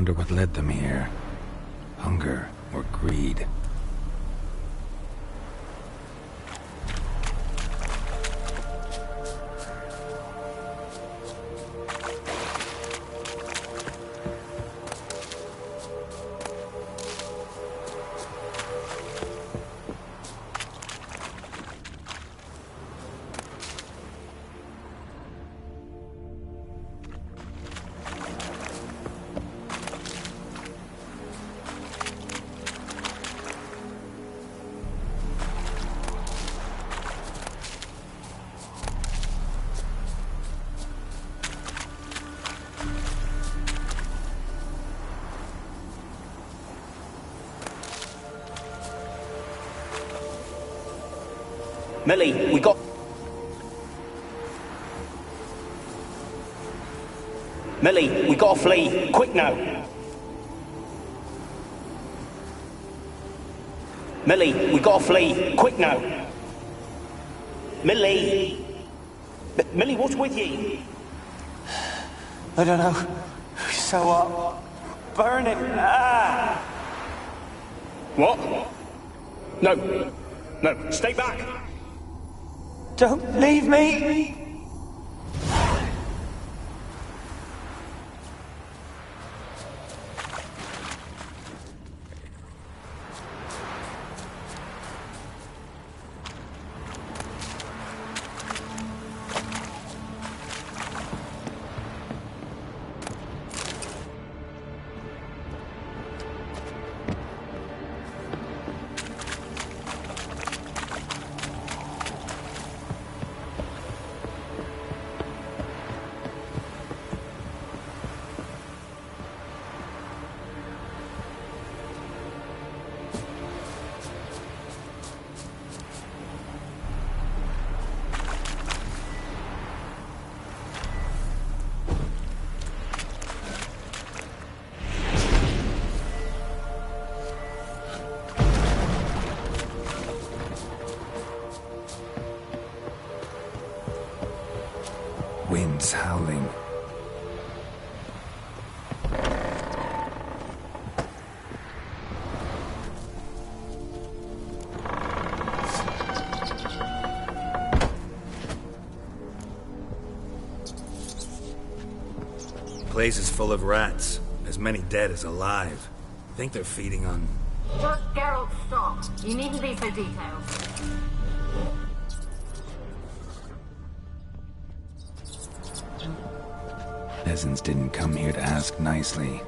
wonder what led them here. Hunger or greed. Millie, we got... Millie, we gotta flee. Quick now. Millie, we gotta flee. Quick now. Millie. Millie, what's with you? I don't know. So what? Burning. Ah! What? No. No, stay back. Don't leave me! Winds howling. Place is full of rats. As many dead as alive. Think they're feeding on... Just Geralt, stop. You needn't be so detailed. Peasants didn't come here to ask nicely.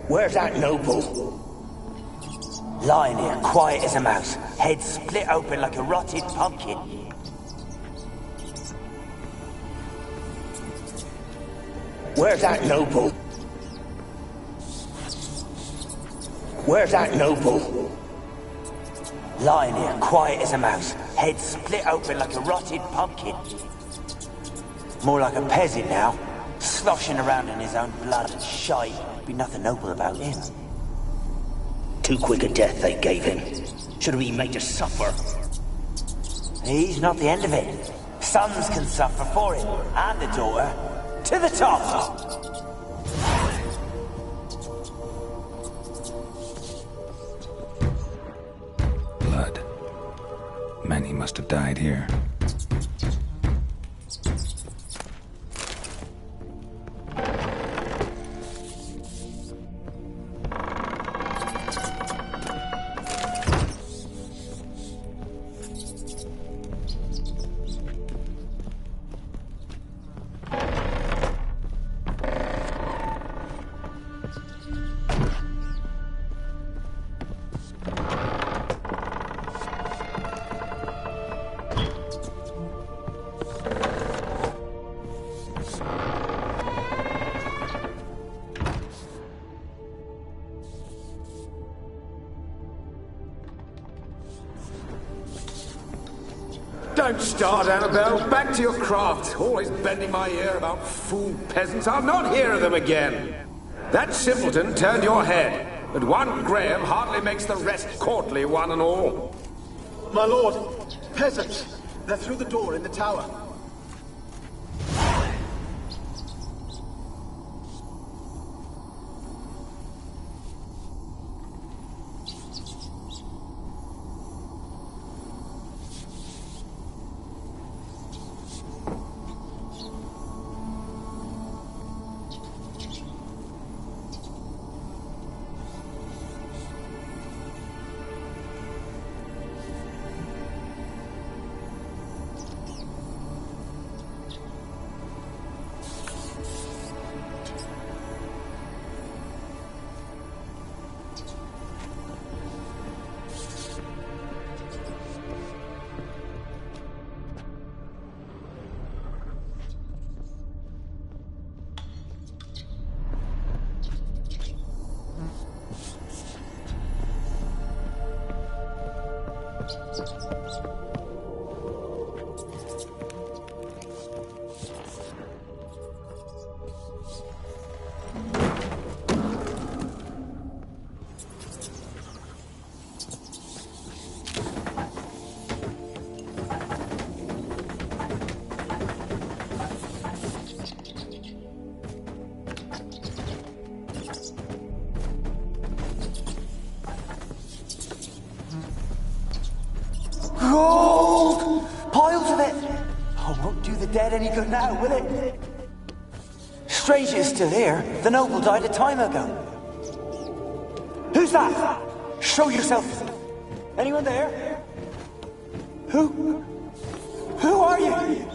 Where's that noble? Lying here, quiet as a mouse, head split open like a rotted pumpkin. Where's that noble? Where's that noble? Lying here, quiet as a mouse, head split open like a rotted pumpkin. More like a peasant now, sloshing around in his own blood and shite. Be nothing noble about him. Too quick a death they gave him. Should have been made to suffer. He's not the end of it. Sons can suffer for him, and the daughter. To the top! Blood. Many must have died here. Don't start, Annabelle. Back to your craft. Always bending my ear about fool peasants. I'll not hear of them again. That simpleton turned your head, but one Graham hardly makes the rest courtly, one and all. My lord, peasants. They're through the door in the tower. Gold! Piles of it! Oh, won't do the dead any good now, will it? Strange it's still here. The noble died a time ago. Who's that? Show yourself. Anyone there? Who are you?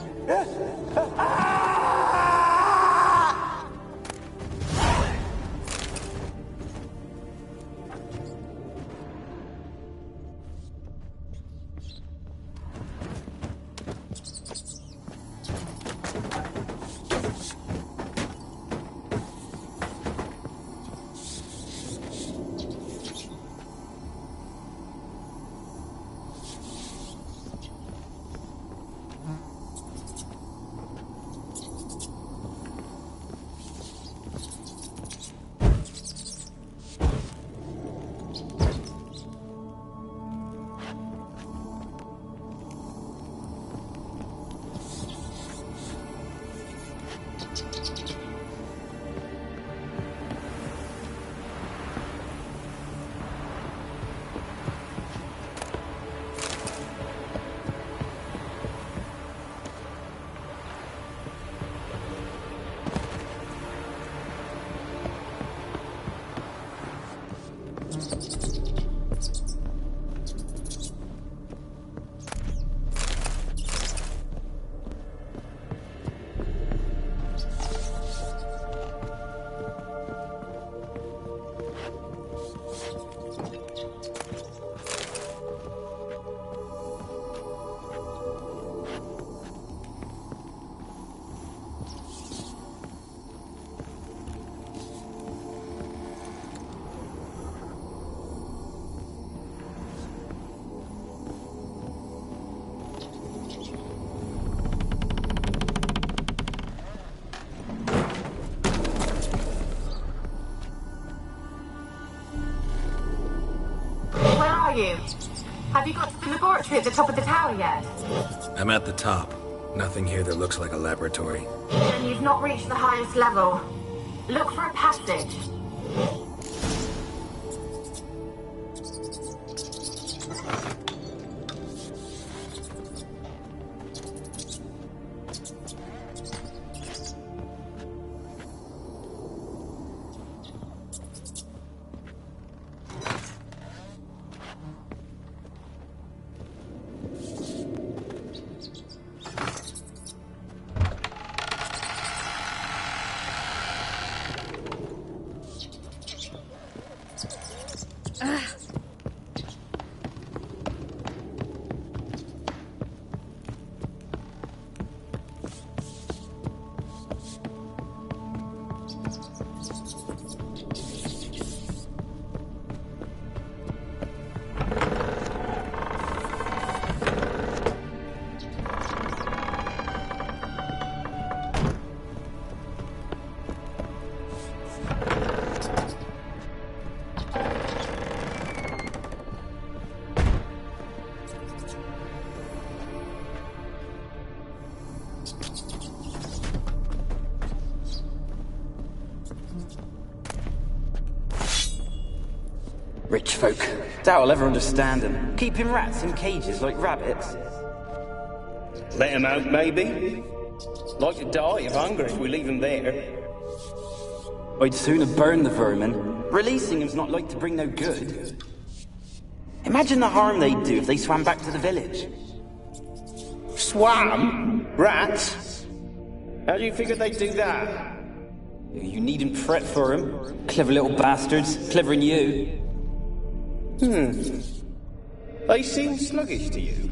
You? Have you got to the laboratory at the top of the tower yet? I'm at the top. Nothing here that looks like a laboratory. Then you've not reached the highest level. Look for a passage. Rich folk. Doubt I'll ever understand them. Keeping rats in cages like rabbits. Let them out, maybe? Like to die of hunger if we leave them there. I'd sooner burn the vermin. Releasing them's not like to bring no good. Imagine the harm they'd do if they swam back to the village. Swam? Rats? How do you figure they'd do that? You needn't fret for them. Clever little bastards. Clever than you. They seem sluggish to you.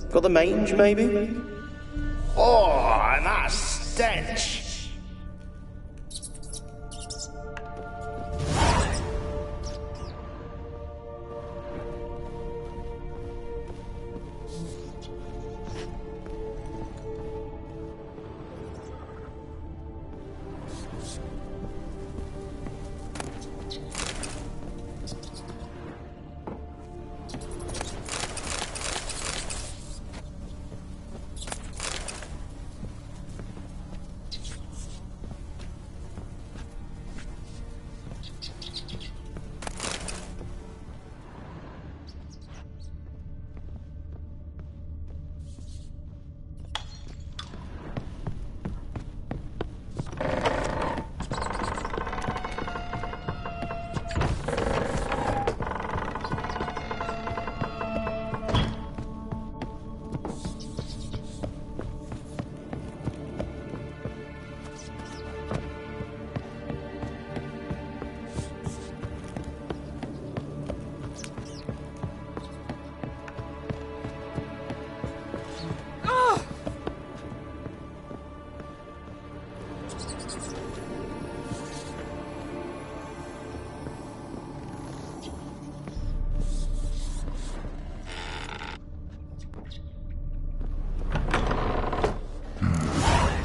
Got the mange, maybe? Oh, and that stench!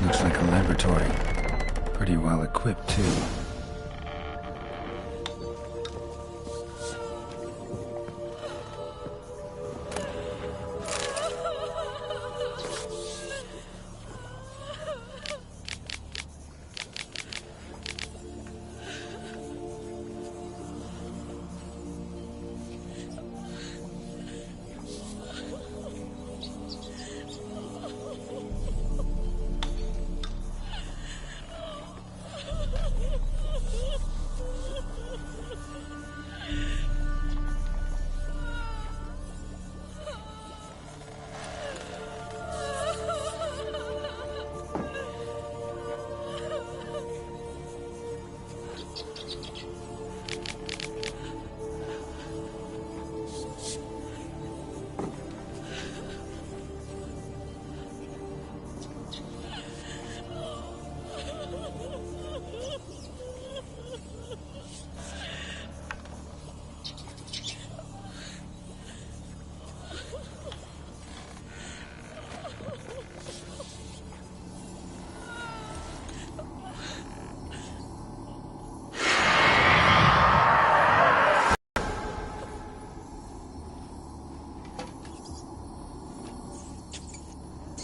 Looks like a laboratory. Pretty well equipped, too.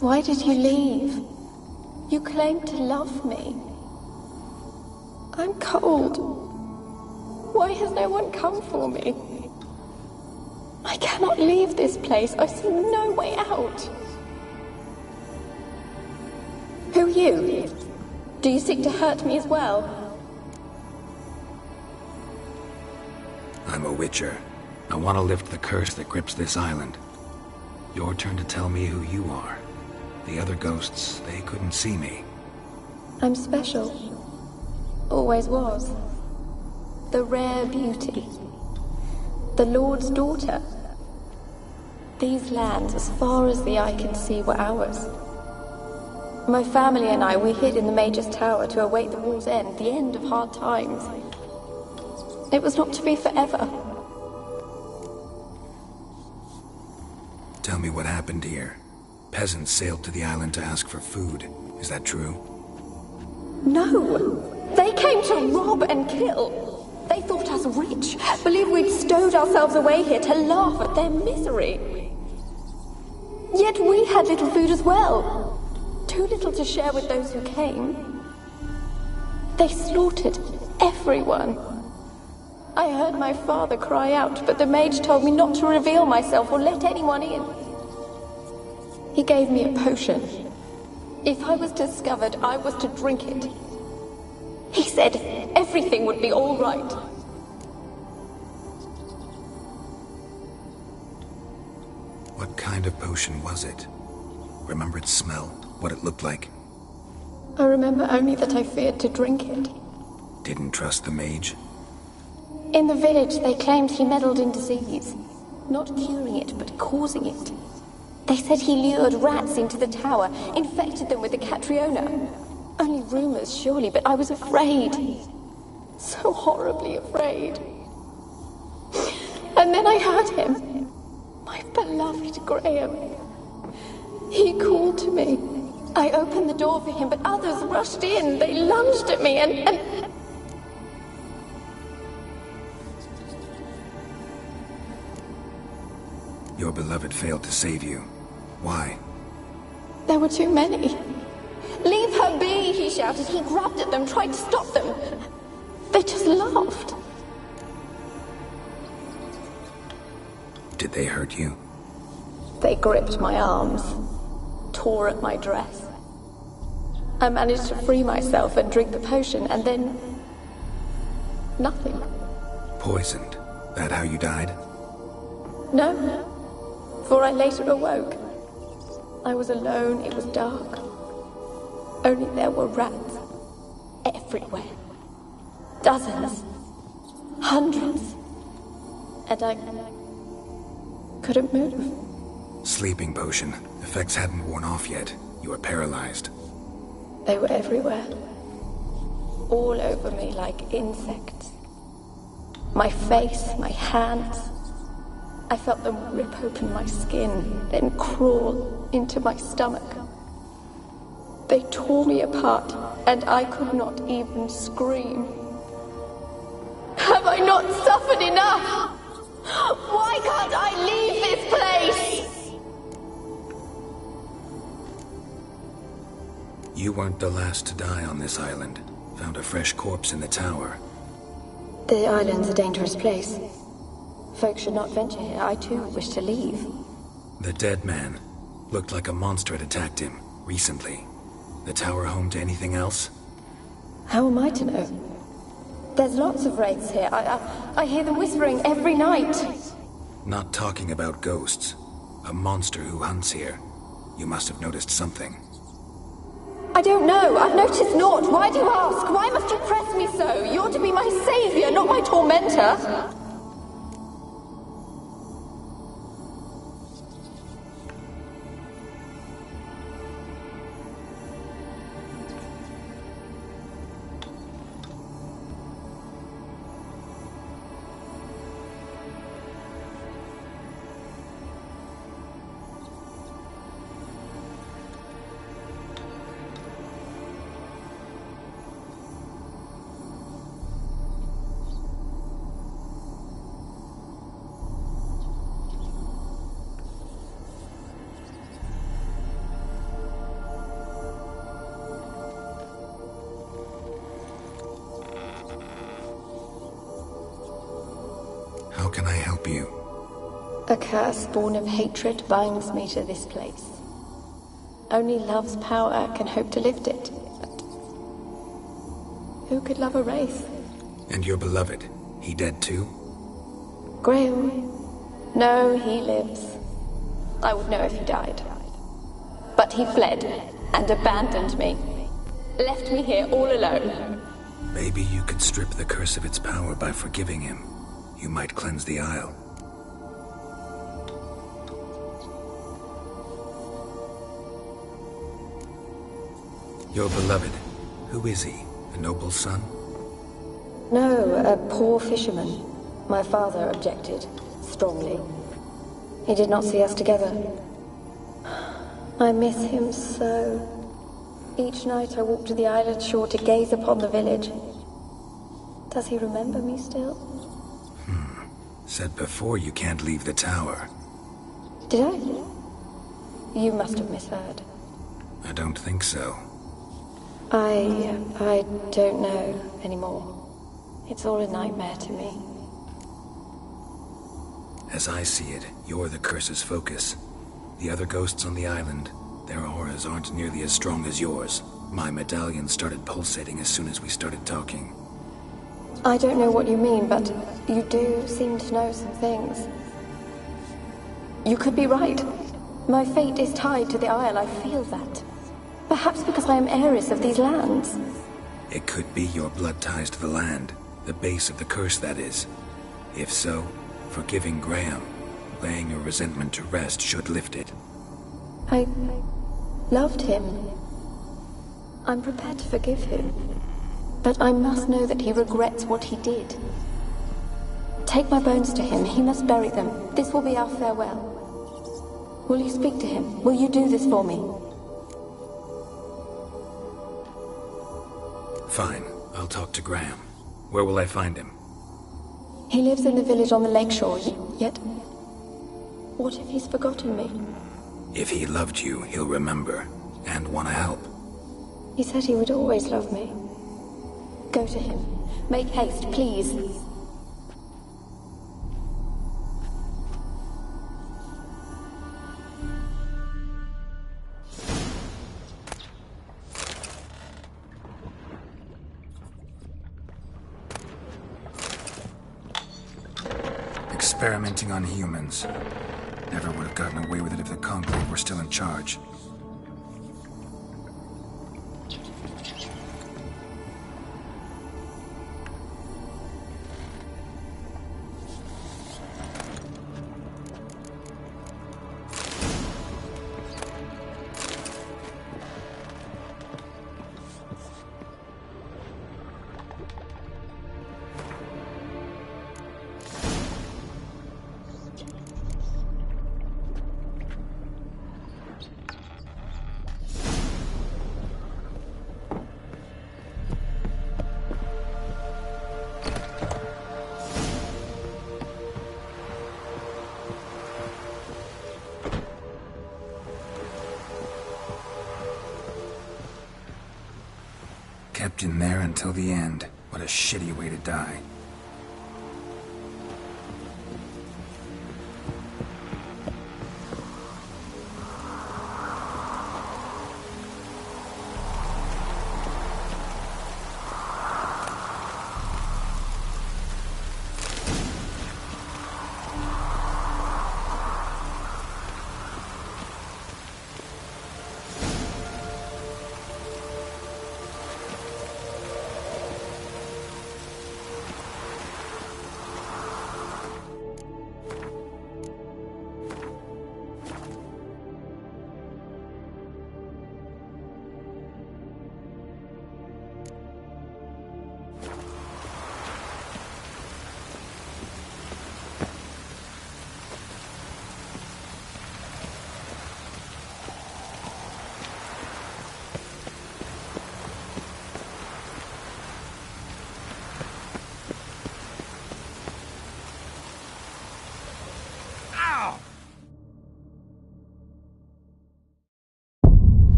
Why did you leave? You claimed to love me. I'm cold. Why has no one come for me? I cannot leave this place. I see no way out. Who are you? Do you seek to hurt me as well? I'm a witcher. I want to lift the curse that grips this island. Your turn to tell me who you are. The other ghosts, they couldn't see me. I'm special. Always was. The rare beauty. The Lord's daughter. These lands, as far as the eye can see, were ours. My family and I, we hid in the Major's Tower to await the war's end, the end of hard times. It was not to be forever. Tell me what happened here. Peasants sailed to the island to ask for food. Is that true? No! They came to rob and kill. They thought us rich, believed we'd stowed ourselves away here to laugh at their misery. Yet we had little food as well. Too little to share with those who came. They slaughtered everyone. I heard my father cry out, but the mage told me not to reveal myself or let anyone in. He gave me a potion. If I was discovered, I was to drink it. He said everything would be all right. What kind of potion was it? Remember its smell? What it looked like? I remember only that I feared to drink it. Didn't trust the mage? In the village, they claimed he meddled in disease. Not curing it, but causing it. They said he lured rats into the tower, infected them with the Catriona. Only rumors, surely, but I was afraid. So horribly afraid. And then I heard him. My beloved Graham. He called to me. I opened the door for him, but others rushed in. They lunged at me and... Your beloved failed to save you. Why? There were too many. Leave her be, he shouted. He grabbed at them, tried to stop them. They just laughed. Did they hurt you? They gripped my arms, tore at my dress. I managed to free myself and drink the potion, and then... nothing. Poisoned? That how you died? No, for I later awoke. I was alone, it was dark. Only there were rats. Everywhere. Dozens. Hundreds. And I couldn't move. Sleeping potion. Effects hadn't worn off yet. You were paralyzed. They were everywhere. All over me like insects. My face, my hands. I felt them rip open my skin, then crawl into my stomach. They tore me apart, and I could not even scream. Have I not suffered enough? Why can't I leave this place? You weren't the last to die on this island. Found a fresh corpse in the tower. The island's a dangerous place. Folks should not venture here. I too wish to leave. The dead man. Looked like a monster had attacked him, recently. The tower home to anything else? How am I to know? There's lots of wraiths here. I hear them whispering every night. Not talking about ghosts. A monster who hunts here. You must have noticed something. I don't know. I've noticed naught. Why do you ask? Why must you press me so? You're to be my savior, not my tormentor. How can I help you? A curse born of hatred binds me to this place. Only love's power can hope to lift it. But who could love a wraith? And your beloved, he dead too? Graham? No, he lives. I would know if he died. But he fled and abandoned me. Left me here all alone. Maybe you could strip the curse of its power by forgiving him. You might cleanse the isle. Your beloved, who is he? A noble son? No, a poor fisherman. My father objected, strongly. He did not see us together. I miss him so. Each night I walk to the island shore to gaze upon the village. Does he remember me still? Said before you can't leave the tower. Did I? You must have misheard. I don't think so. I don't know anymore. It's all a nightmare to me. As I see it, you're the curse's focus. The other ghosts on the island, their auras aren't nearly as strong as yours. My medallion started pulsating as soon as we started talking. I don't know what you mean, but you do seem to know some things. You could be right. My fate is tied to the Isle, I feel that. Perhaps because I am heiress of these lands. It could be your blood ties to the land, the base of the curse, that is. If so, forgiving Graham, laying your resentment to rest should lift it. I loved him. I'm prepared to forgive him. But I must know that he regrets what he did. Take my bones to him. He must bury them. This will be our farewell. Will you speak to him? Will you do this for me? Fine. I'll talk to Graham. Where will I find him? He lives in the village on the lakeshore, yet... What if he's forgotten me? If he loved you, he'll remember, and want to help. He said he would always love me. Go to him. Make haste, please. Experimenting on humans. Never would have gotten away with it if the Conclave were still in charge. Kept in there until the end. What a shitty way to die.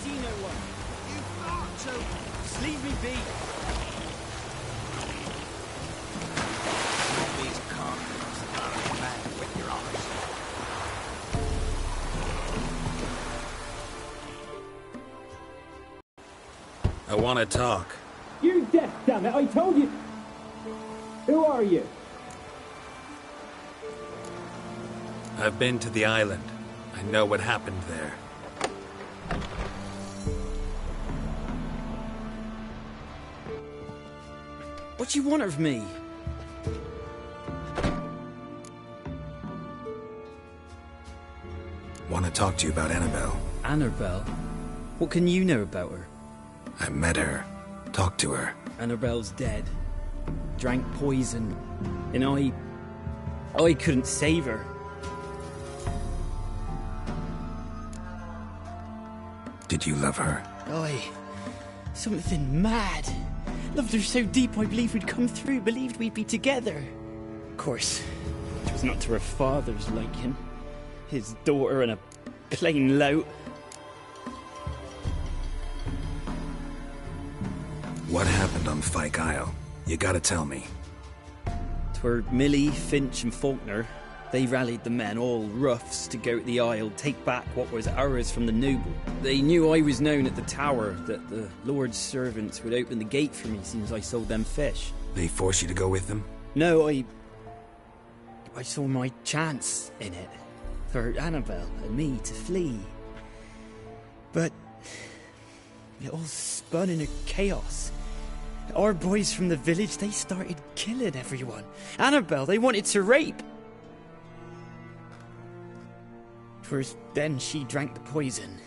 see no one. You thought so. Just leave me be. Zombies come across the barren land with your eyes. I want to talk. You're deaf, damn it! I told you. Who are you? I've been to the island. I know what happened there. What do you want of me? Want to talk to you about Annabelle. Annabelle? What can you know about her? I met her. Talked to her. Annabelle's dead. Drank poison. And I couldn't save her. Did you love her? Something mad. Loved her so deep I believed we'd come through, believed we'd be together. Of course, it was not to her father's liking. His daughter and a plain lout. What happened on Fyke Isle? You gotta tell me. 'Twere Millie, Finch and Faulkner. They rallied the men, all roughs, to go to the Isle, take back what was ours from the noble. They knew I was known at the tower, that the Lord's servants would open the gate for me since I sold them fish. They forced you to go with them? No, I saw my chance in it. For Annabelle and me to flee. But it all spun in a chaos. Our boys from the village, they started killing everyone. Annabelle, they wanted to rape. 'Twas then she drank the poison.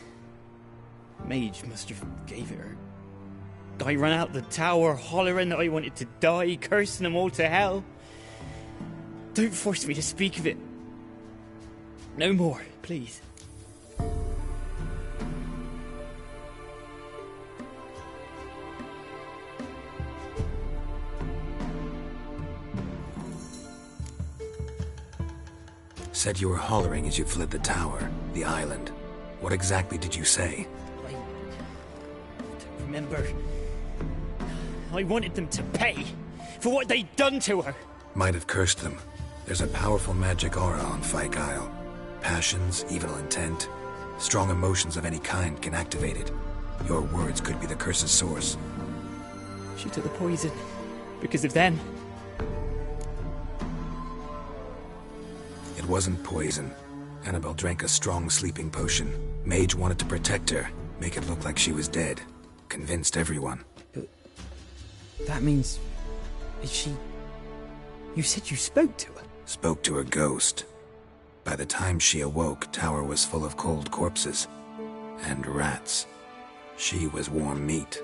Mage must have gave it her. I ran out the tower hollering that I wanted to die, cursing them all to hell. Don't force me to speak of it. No more, please. Said you were hollering as you fled the tower, the island. What exactly did you say? I don't remember. I wanted them to pay for what they'd done to her. Might have cursed them. There's a powerful magic aura on Fyke Isle. Passions, evil intent, strong emotions of any kind can activate it. Your words could be the curse's source. She took the poison. Because of them. It wasn't poison. Annabelle drank a strong sleeping potion. Mage wanted to protect her, make it look like she was dead. Convinced everyone. But that means... Is she... You said you spoke to her? Spoke to a ghost. By the time she awoke, Tower was full of cold corpses. And rats. She was warm meat.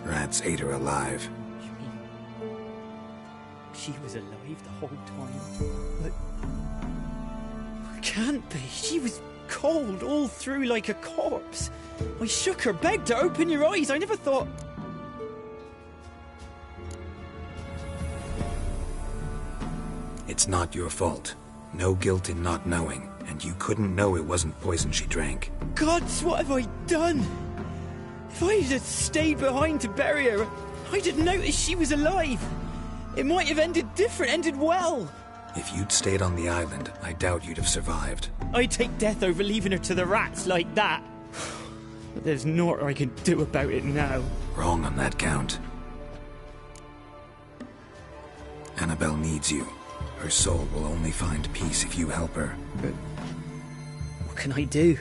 Rats ate her alive. You mean... She was alive the whole time? But... Can't be. She was cold all through like a corpse. I shook her, begged her, open your eyes. I never thought... It's not your fault. No guilt in not knowing, and you couldn't know it wasn't poison she drank. Gods, what have I done? If I had stayed behind to bury her, I'd have noticed she was alive. It might have ended different, ended well. If you'd stayed on the island, I doubt you'd have survived. I'd take death over leaving her to the rats like that. But there's naught I can do about it now. Wrong on that count. Annabelle needs you. Her soul will only find peace if you help her. But what can I do?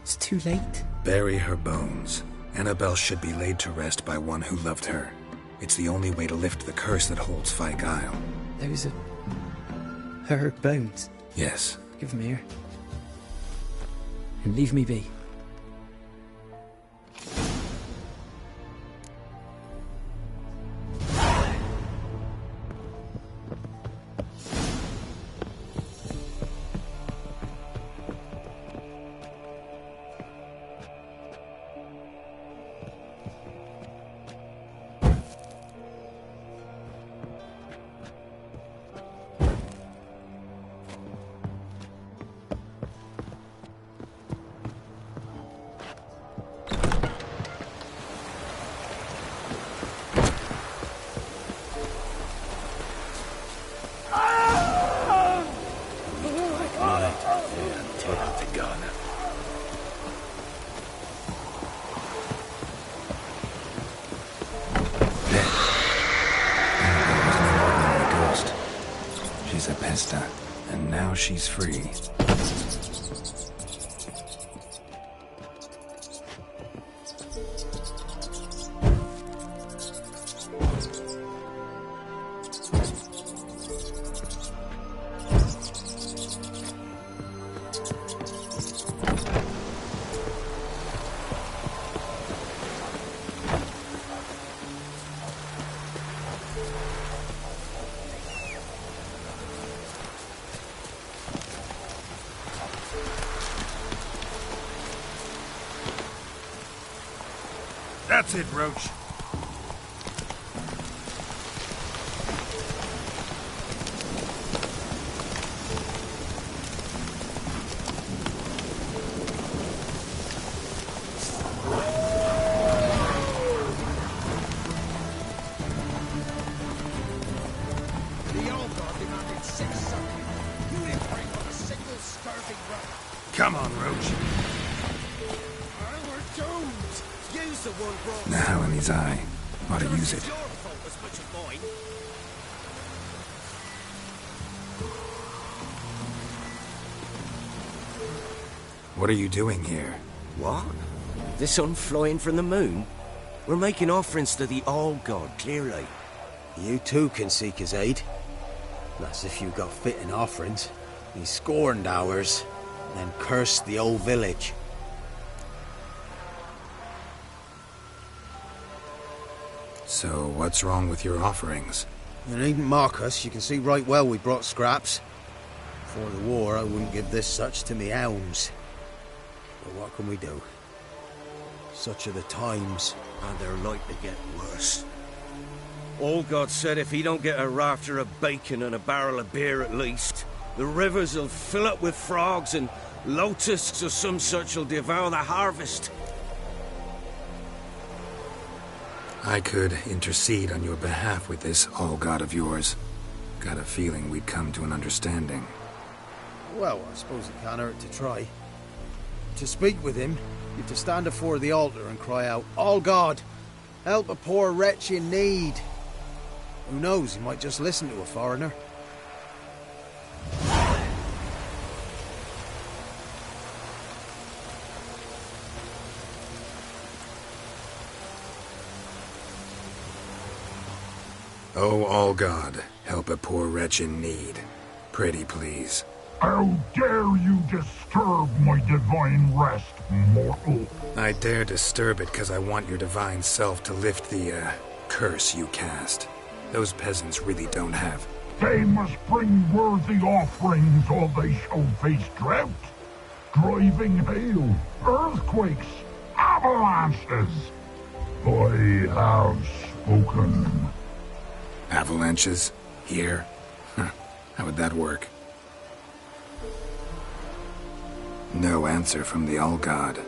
It's too late. Bury her bones. Annabelle should be laid to rest by one who loved her. It's the only way to lift the curse that holds Fyke Isle. Those are... her bones? Yes. Give them here. And leave me be. Take out the gun. She's a pesta, and now she's free. That's it, Roach. Come on, Roach. Now in his eye. Ought to use it. What are you doing here? What? The sun flying from the moon? We're making offerings to the All-God, clearly. You too can seek his aid. That's if you got fitting offerings. He scorned ours, and cursed the old village. So, what's wrong with your offerings? You needn't mock us. You can see right well we brought scraps. Before the war, I wouldn't give this such to me hounds. But what can we do? Such are the times. And they're like to get worse. All God said if he don't get a rafter of bacon and a barrel of beer at least, the rivers will fill up with frogs and locusts or some such will devour the harvest. I could intercede on your behalf with this all-god of yours. Got a feeling we'd come to an understanding. Well, I suppose it can't hurt to try. To speak with him, you have to stand before the altar and cry out, "All God, help a poor wretch in need." Who knows, he might just listen to a foreigner. Oh, all God, help a poor wretch in need. Pretty please. How dare you disturb my divine rest, mortal? I dare disturb it because I want your divine self to lift the, curse you cast. Those peasants really don't have. They must bring worthy offerings or they shall face drought, driving hail, earthquakes, avalanches. I have spoken. Avalanches? Here? Huh. How would that work? No answer from the All-God.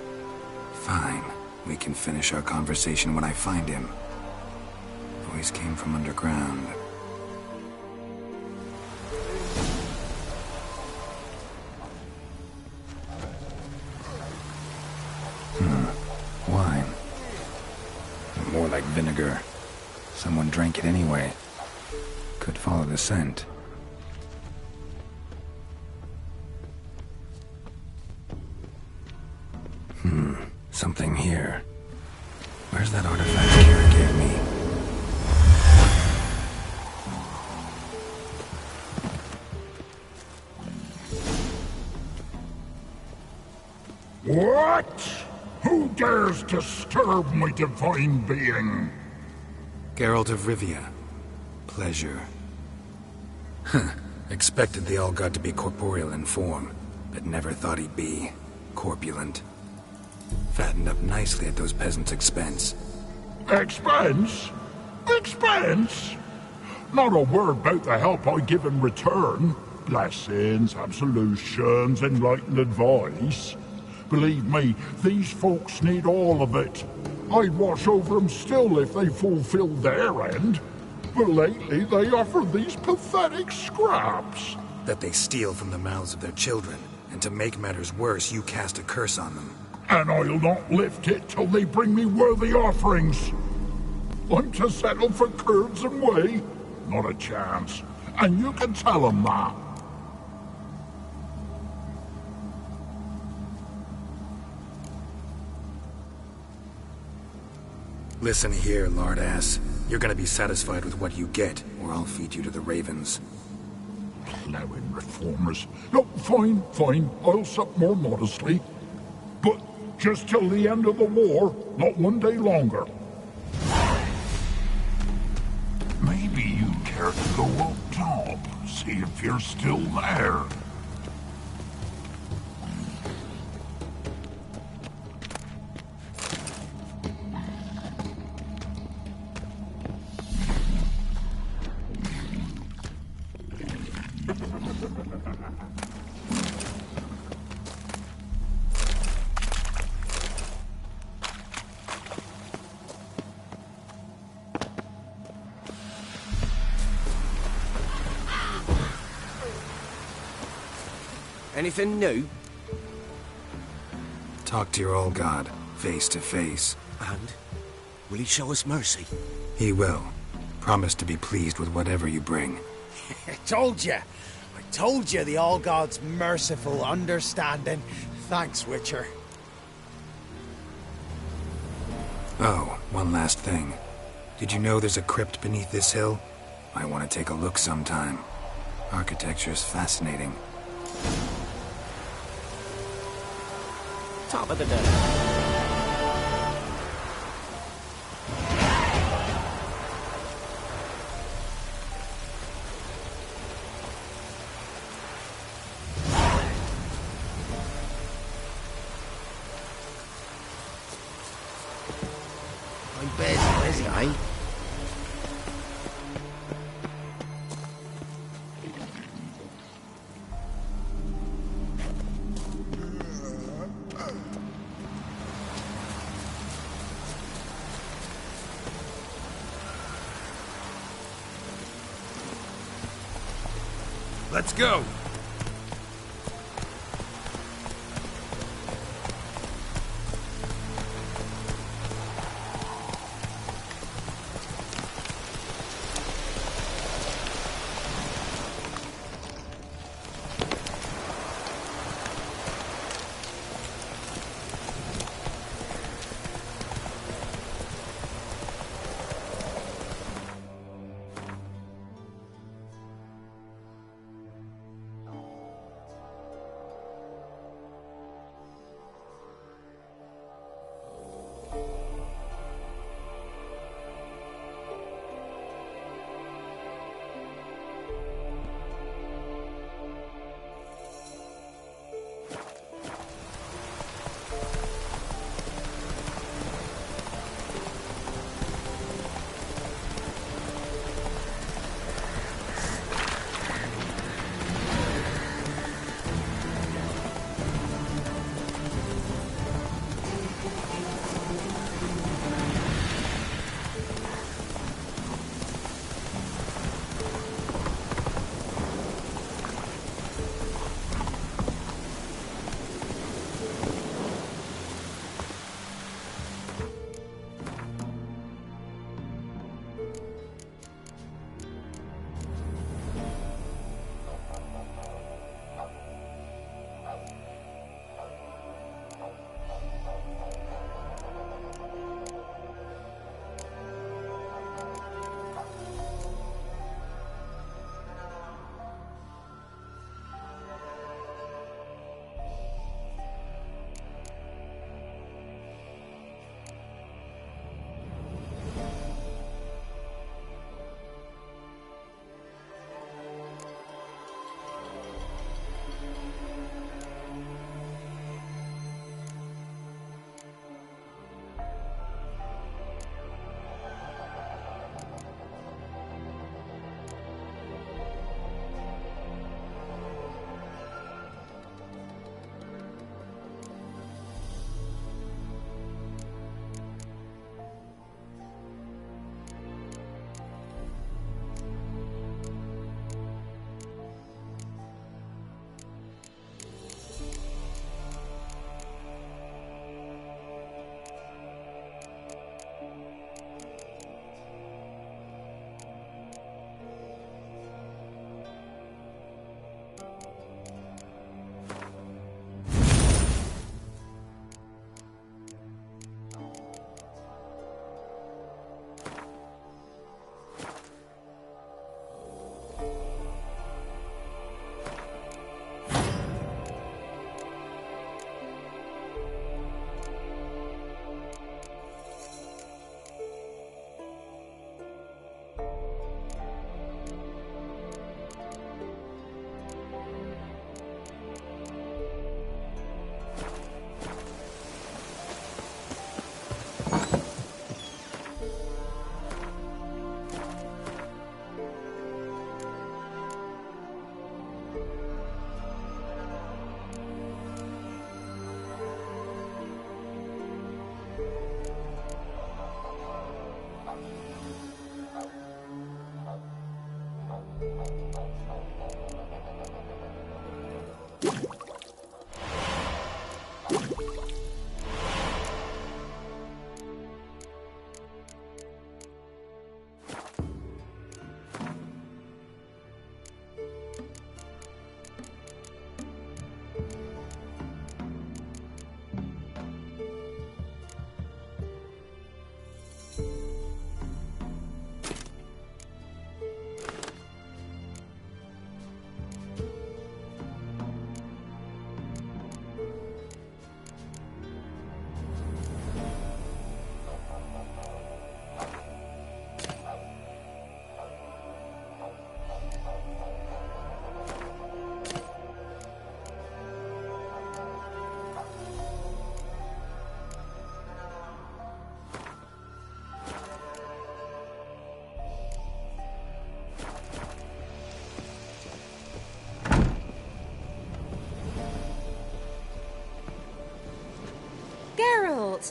Fine. We can finish our conversation when I find him. Voice came from underground. Wine. More like vinegar. Someone drank it anyway. Could follow the scent. Something here. Where's that artifact Kira gave me? What? Who dares disturb my divine being? Geralt of Rivia. Pleasure. Expected the All-God to be corporeal in form, but never thought he'd be corpulent. Fattened up nicely at those peasants' expense. Expense? Expense? Not a word about the help I give in return. Blessings, absolutions, enlightened advice. Believe me, these folks need all of it. I'd watch over them still if they fulfilled their end. But lately they offer these pathetic scraps. That they steal from the mouths of their children. And to make matters worse, you cast a curse on them. And I'll not lift it till they bring me worthy offerings. I'm to settle for curds and whey? Not a chance. And you can tell them that. Listen here, lard ass. You're gonna be satisfied with what you get, or I'll feed you to the ravens. Plowing reformers. No, fine, fine. I'll sup more modestly. But just till the end of the war, not one day longer. Maybe you care to go up top, see if you're still there. Anything new? Talk to your old god, face to face. And? Will he show us mercy? He will. Promise to be pleased with whatever you bring. I told you the All-God's merciful, understanding. Thanks, Witcher. Oh, one last thing. Did you know there's a crypt beneath this hill? I want to take a look sometime. Architecture's fascinating. Top of the day. Busy, eh? Let's go!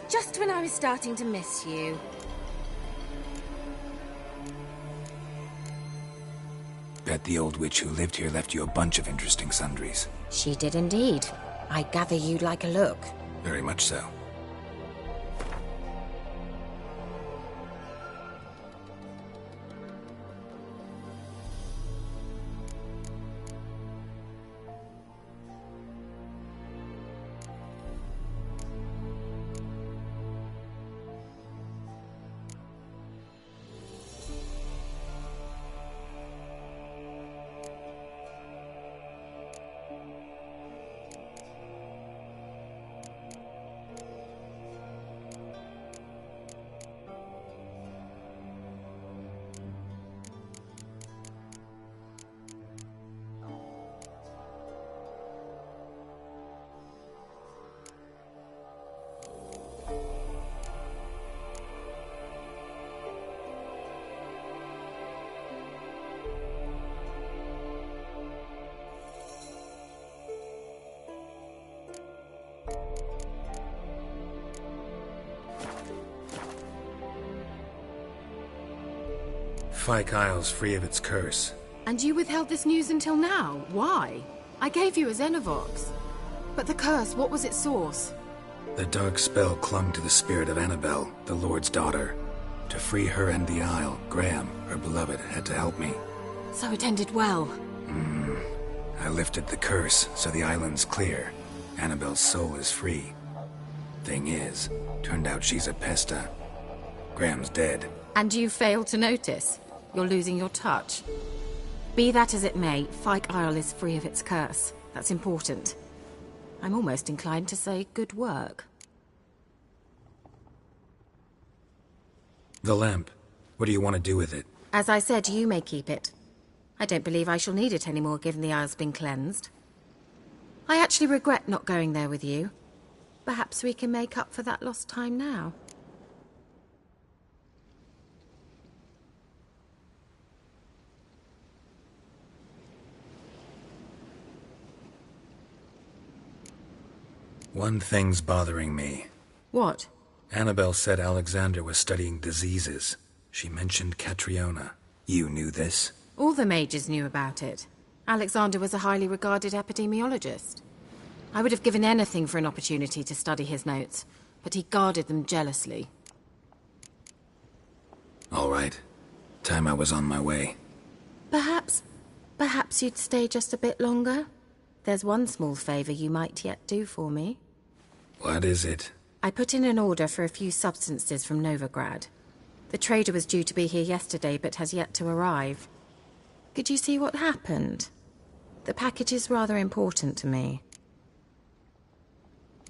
Just when I was starting to miss you. Bet the old witch who lived here left you a bunch of interesting sundries. She did indeed. I gather you'd like a look. Very much so. Fyke Isle's free of its curse. And you withheld this news until now? Why? I gave you a Xenovox. But the curse, what was its source? The dark spell clung to the spirit of Annabelle, the Lord's daughter. To free her and the Isle, Graham, her beloved, had to help me. So it ended well. I lifted the curse, so the island's clear. Annabelle's soul is free. Thing is, turned out she's a pesta. Graham's dead. And you failed to notice? You're losing your touch. Be that as it may, Fyke Isle is free of its curse. That's important. I'm almost inclined to say good work. The lamp. What do you want to do with it? As I said, you may keep it. I don't believe I shall need it anymore, given the Isle's been cleansed. I actually regret not going there with you. Perhaps we can make up for that lost time now. One thing's bothering me. What? Annabelle said Alexander was studying diseases. She mentioned Catriona. You knew this? All the mages knew about it. Alexander was a highly regarded epidemiologist. I would have given anything for an opportunity to study his notes, but he guarded them jealously. All right. Time I was on my way. Perhaps you'd stay just a bit longer? There's one small favor you might yet do for me. What is it? I put in an order for a few substances from Novigrad. The trader was due to be here yesterday, but has yet to arrive. Could you see what happened? The package is rather important to me.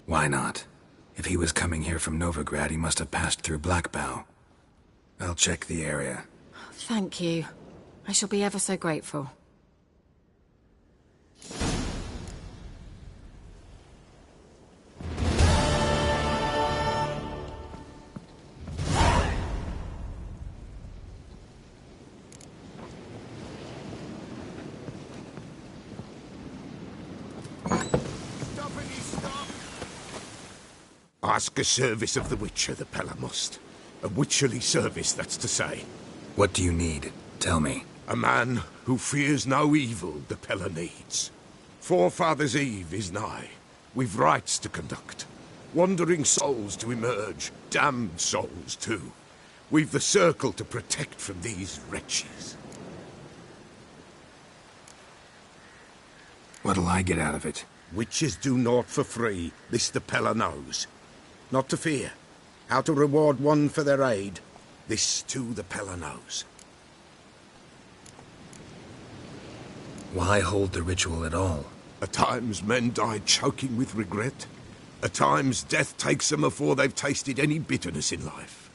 Why not? If he was coming here from Novigrad, he must have passed through Blackbow. I'll check the area. Thank you. I shall be ever so grateful. Ask a service of the Witcher, the Pella must. A witcherly service, that's to say. What do you need? Tell me. A man who fears no evil the Pella needs. Forefathers' Eve is nigh. We've rites to conduct. Wandering souls to emerge. Damned souls, too. We've the circle to protect from these wretches. What'll I get out of it? Witches do naught for free. This the Pella knows. Not to fear. How to reward one for their aid. This, too, the Pella knows. Why hold the ritual at all? At times men die choking with regret. At times death takes them before they've tasted any bitterness in life.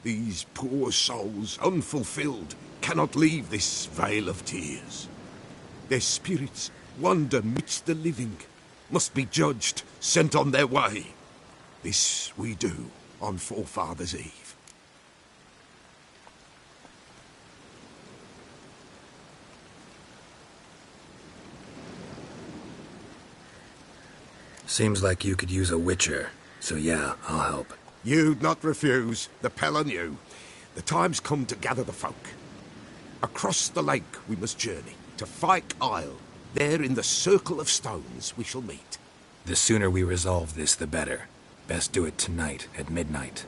These poor souls, unfulfilled, cannot leave this vale of tears. Their spirits wander midst the living, must be judged, sent on their way. This we do on Forefathers' Eve. Seems like you could use a witcher, so yeah, I'll help. You'd not refuse. The Pella knew. The time's come to gather the folk. Across the lake we must journey, to Fyke Isle. There in the circle of stones we shall meet. The sooner we resolve this, the better. Best do it tonight, at midnight.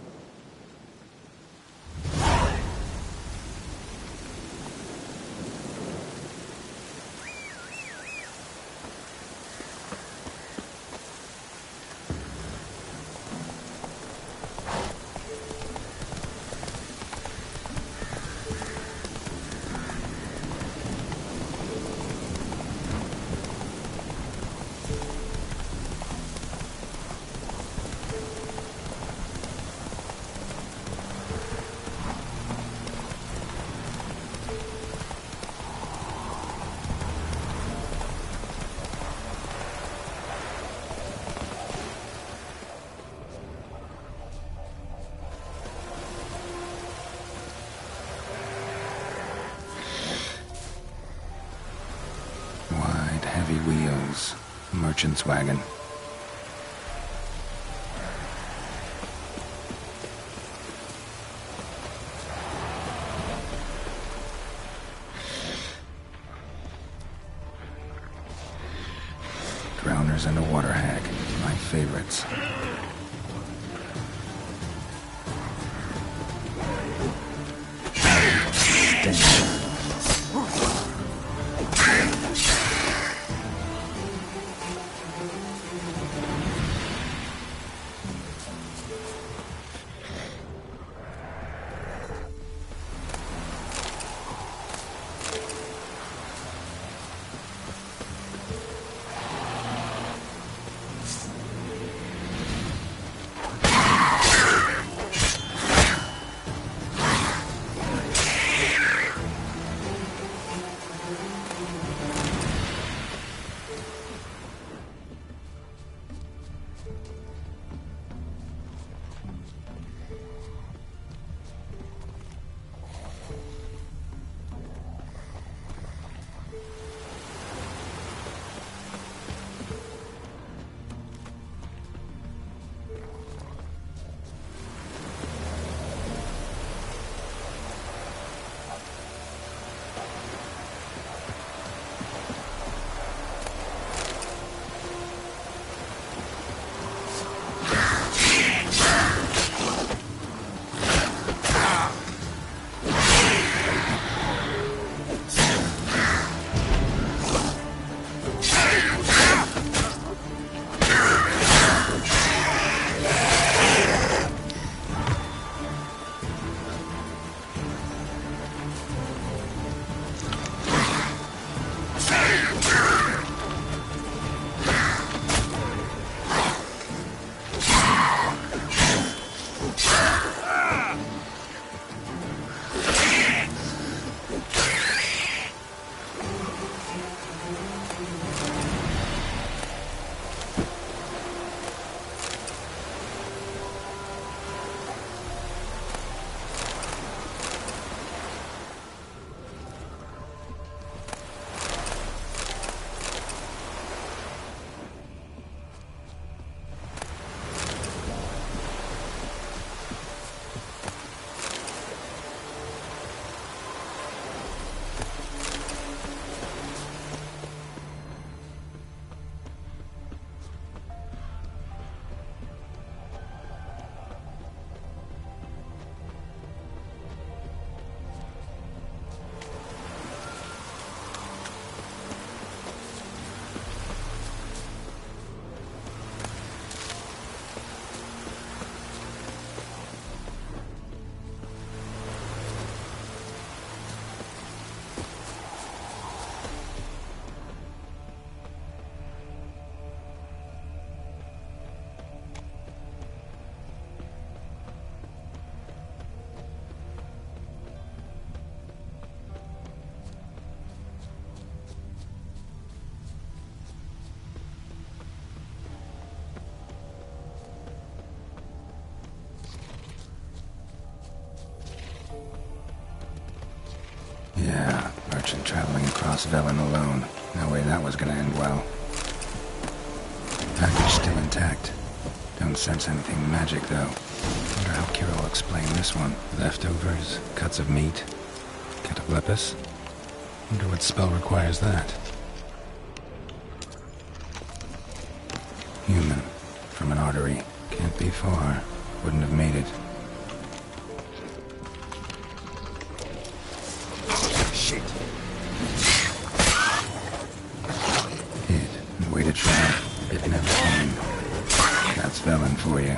Heavy wheels. Merchant's wagon. Drowners and a water hag. My favorites. lost Velen alone. No way that was gonna end well. Package still intact. Don't sense anything magic, though. Wonder how Kira will explain this one. Leftovers, cuts of meat, cataplepis. Wonder what spell requires that. Human, from an artery. Can't be far. Wouldn't have made it. Shit. Hid and waited for help. It never came. That's Velen for you.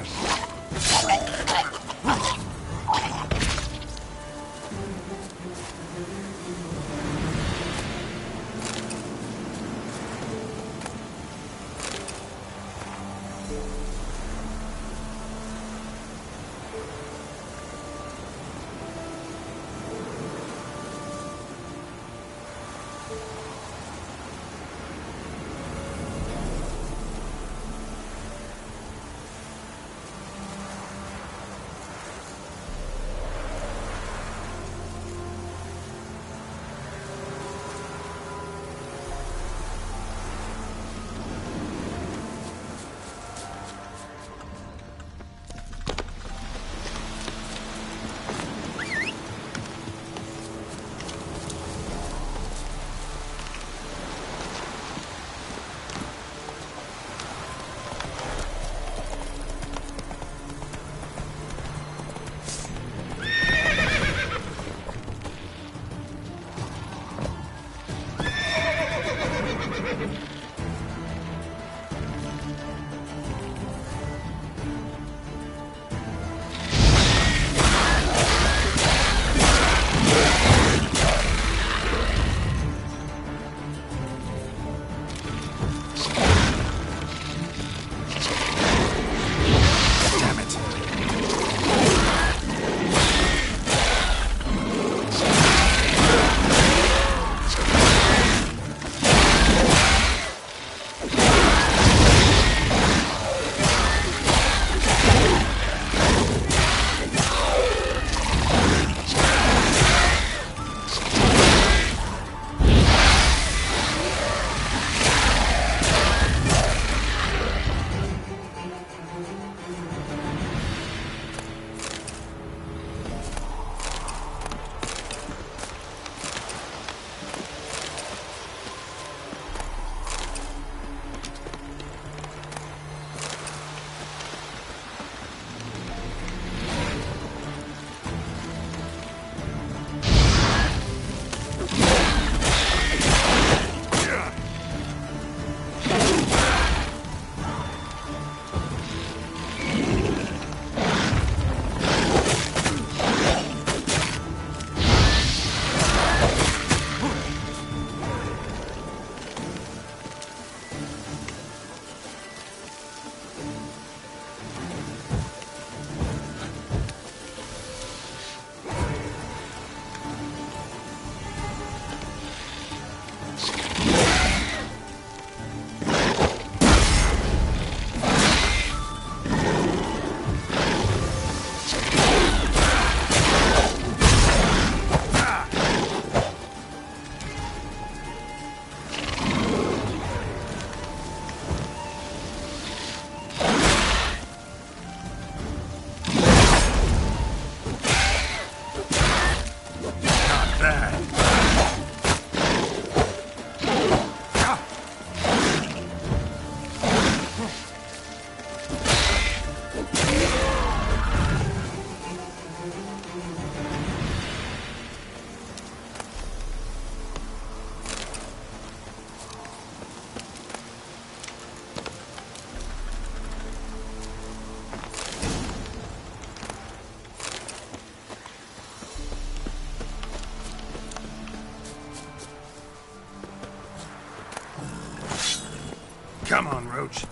Come on, Roach.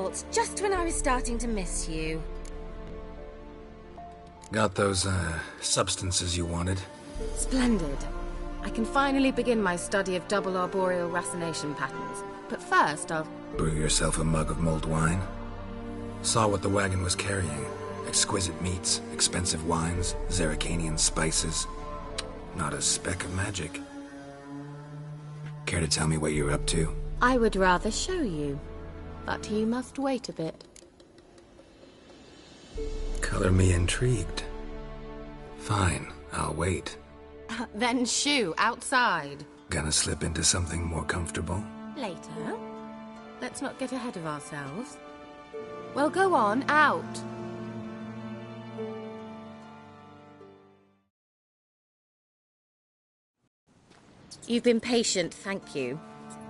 reports just when I was starting to miss you. Got those, substances you wanted? Splendid. I can finally begin my study of double arboreal racination patterns. But first, I'll... Brew yourself a mug of mulled wine? Saw what the wagon was carrying. Exquisite meats, expensive wines, Zerrikanian spices. Not a speck of magic. Care to tell me what you're up to? I would rather show you, but you must wait a bit. Color me intrigued. Fine, I'll wait. Then shoo, outside. Gonna slip into something more comfortable? Later. Let's not get ahead of ourselves. Well, go on, out. You've been patient, thank you.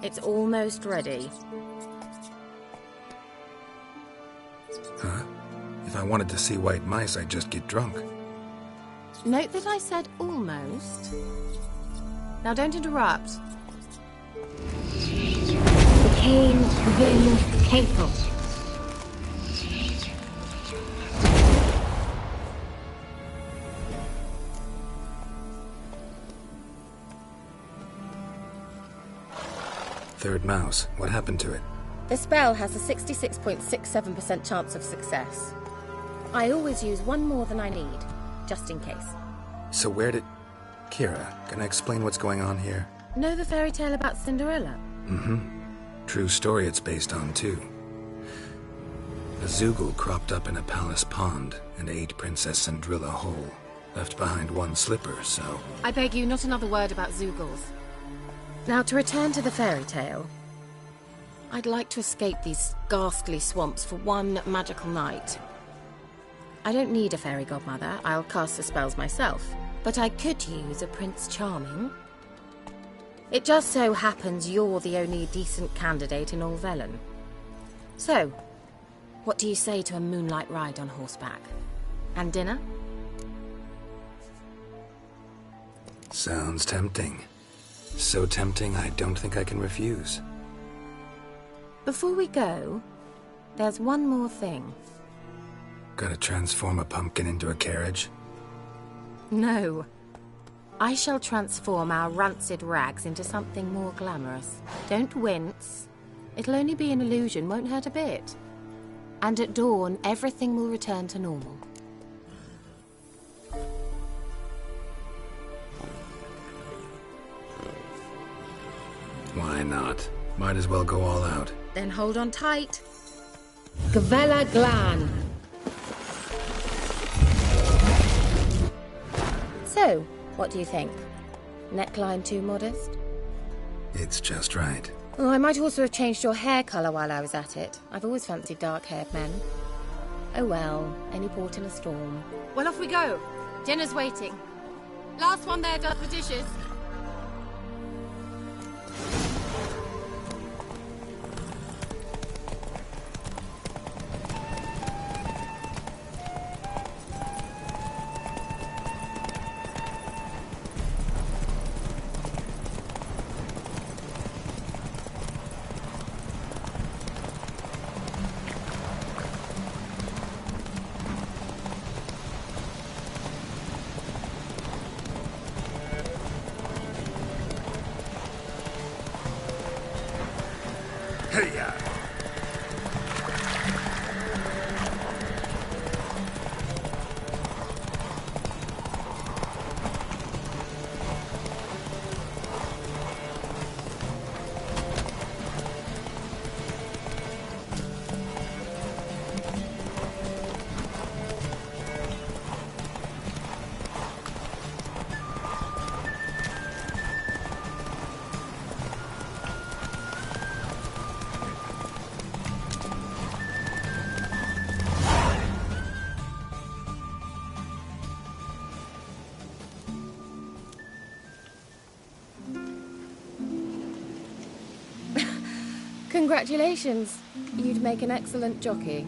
It's almost ready. Huh? If I wanted to see white mice, I'd just get drunk. Note that I said almost. Now don't interrupt. The cane will capable. Third mouse. What happened to it? The spell has a 66.67% chance of success. I always use one more than I need, just in case. So where did... Kira, can I explain what's going on here? Know the fairy tale about Cinderella? Mm-hmm. True story it's based on, too. A Zoogle cropped up in a palace pond and ate Princess Cinderella whole. Left behind one slipper, so... I beg you, not another word about Zoogles. Now, to return to the fairy tale. I'd like to escape these ghastly swamps for one magical night. I don't need a fairy godmother, I'll cast the spells myself. But I could use a Prince Charming. It just so happens you're the only decent candidate in all Velen. So, what do you say to a moonlight ride on horseback? And dinner? Sounds tempting. So tempting, I don't think I can refuse. Before we go, there's one more thing. Gotta transform a pumpkin into a carriage? No. I shall transform our rancid rags into something more glamorous. Don't wince. It'll only be an illusion, won't hurt a bit. And at dawn, everything will return to normal. Why not? Might as well go all out. Then hold on tight. Gvela Glan. So, what do you think? Neckline too modest? It's just right. Oh, I might also have changed your hair colour while I was at it. I've always fancied dark-haired men. Oh well, any port in a storm. Well, off we go. Dinner's waiting. Last one there does the dishes. Hey-ya! Congratulations. You'd make an excellent jockey.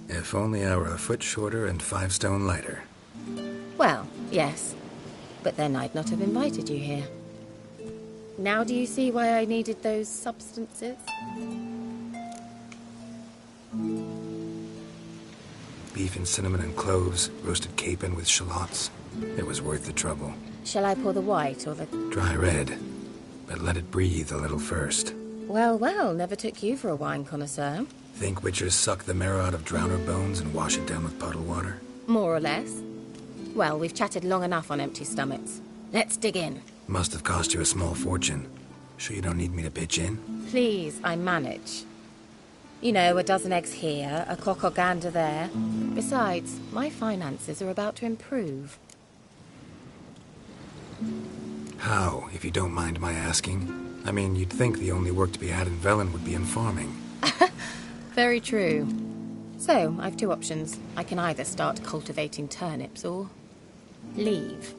If only I were a foot shorter and 5 stone lighter. Well, yes. But then I'd not have invited you here. Now do you see why I needed those substances? Beef and cinnamon and cloves, roasted capon with shallots. It was worth the trouble. Shall I pour the white or the... Dry red, but let it breathe a little first. Well, well, never took you for a wine connoisseur. Think witchers suck the marrow out of drowner bones and wash it down with puddle water? More or less. Well, we've chatted long enough on empty stomachs. Let's dig in. Must have cost you a small fortune. Sure you don't need me to pitch in? Please, I manage. You know, a dozen eggs here, a cock or gander there. Besides, my finances are about to improve. How, if you don't mind my asking? I mean, you'd think the only work to be had in Velen would be in farming. Very true. So, I've two options. I can either start cultivating turnips or leave.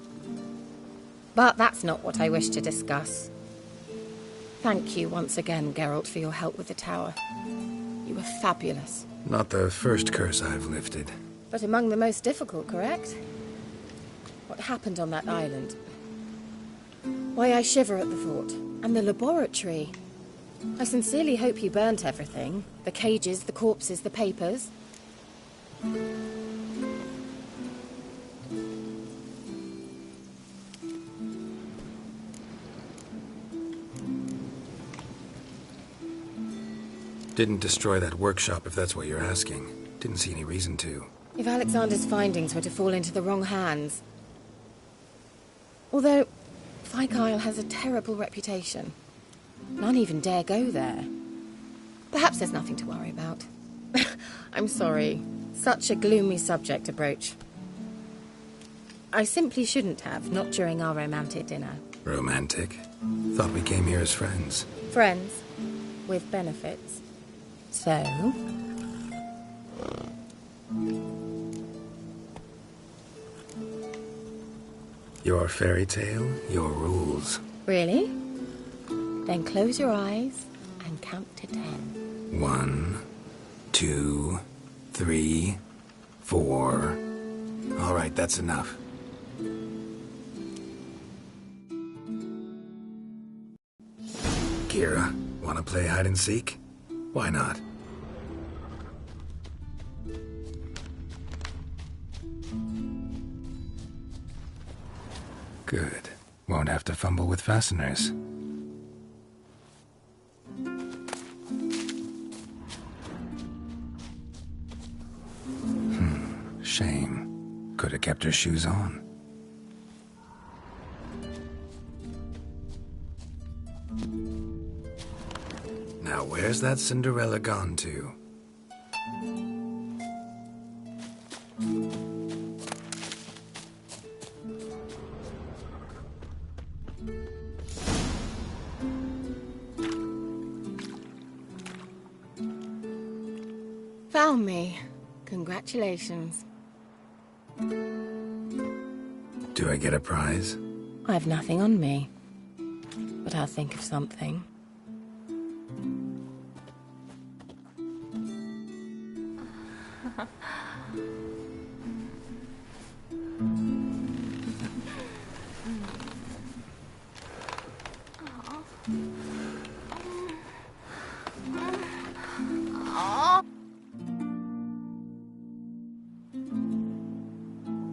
But that's not what I wish to discuss. Thank you once again, Geralt, for your help with the tower. You were fabulous. Not the first curse I've lifted. But among the most difficult, correct? What happened on that island? Why, I shiver at the thought. And the laboratory. I sincerely hope you burnt everything. The cages, the corpses, the papers. Didn't destroy that workshop, if that's what you're asking. Didn't see any reason to. If Alexander's findings were to fall into the wrong hands... Although, Fyke Isle has a terrible reputation. None even dare go there. Perhaps there's nothing to worry about. I'm sorry. Such a gloomy subject to broach. I simply shouldn't have, not during our romantic dinner. Romantic? Thought we came here as friends. Friends. With benefits. So... Your fairy tale, your rules. Really? Then close your eyes and count to 10. 1, 2, 3, 4. All right, that's enough. Kira, wanna play hide and seek? Why not? Good. Won't have to fumble with fasteners. Shame. Could have kept her shoes on. Now where's that Cinderella gone to? Found me. Congratulations. Do I get a prize? I have nothing on me. But I'll think of something.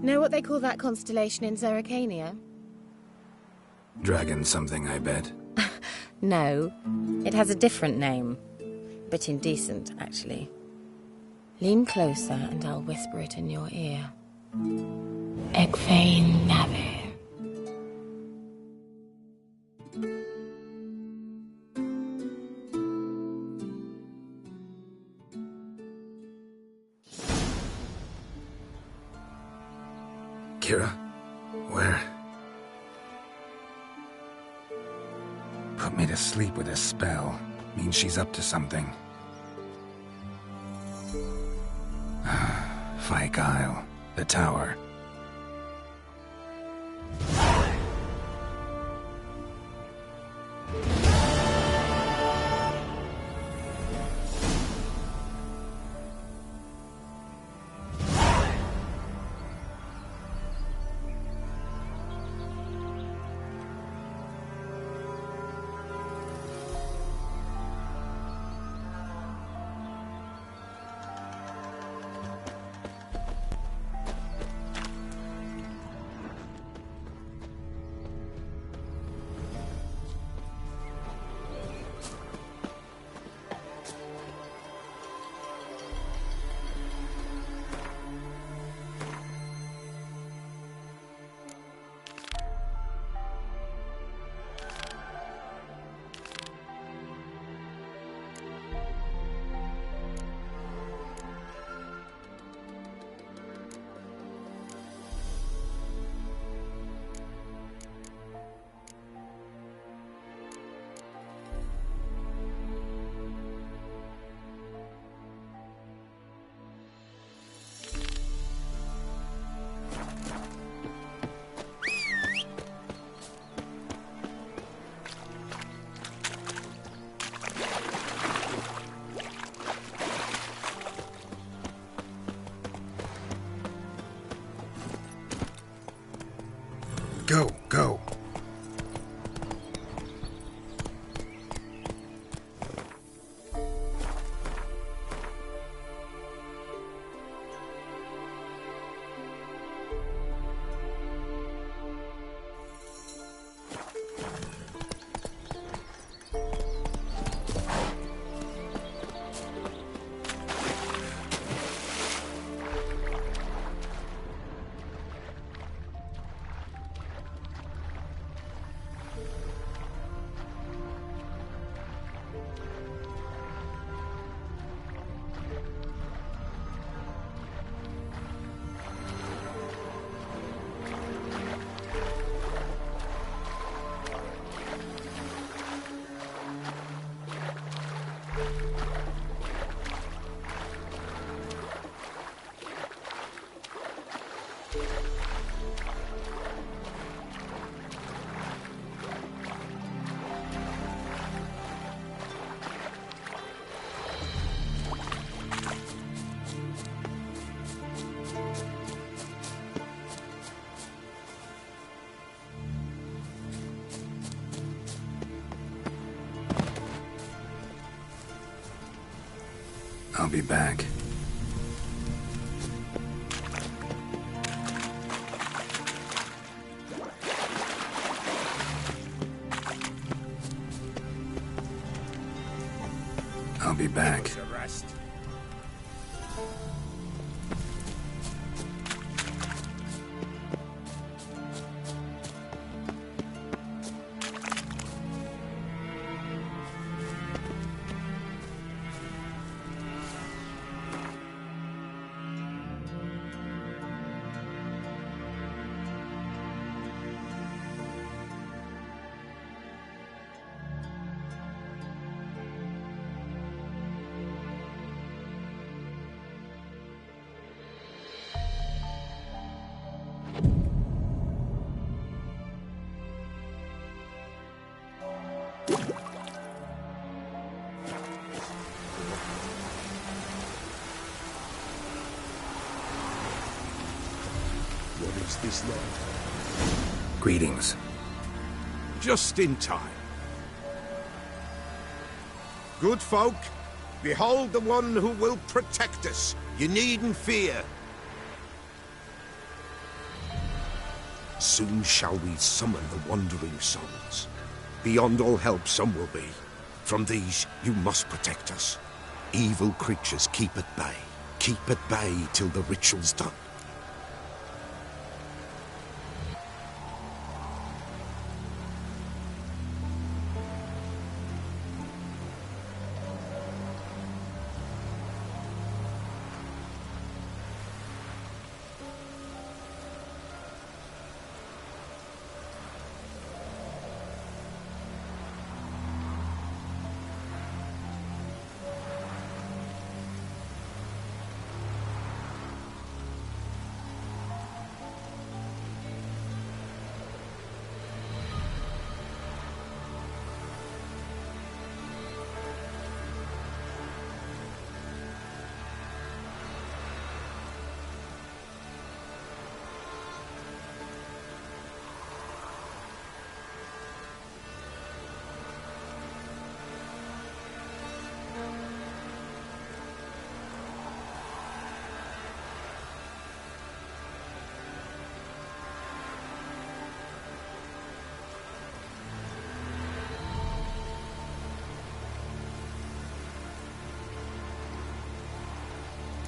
Know what they call that constellation in Zerrikania? Dragon something, I bet. No, it has a different name. But indecent, actually. Lean closer and I'll whisper it in your ear. Egfain Nave. Kira? Where? Put me to sleep with a spell. Means she's up to something. Fyke Isle. The tower. I'll be back. I'll be back. What is this land? Greetings. Just in time. Good folk, behold the one who will protect us. You needn't fear. Soon shall we summon the wandering souls. Beyond all help some will be. From these you must protect us. Evil creatures keep at bay. Keep at bay till the ritual's done.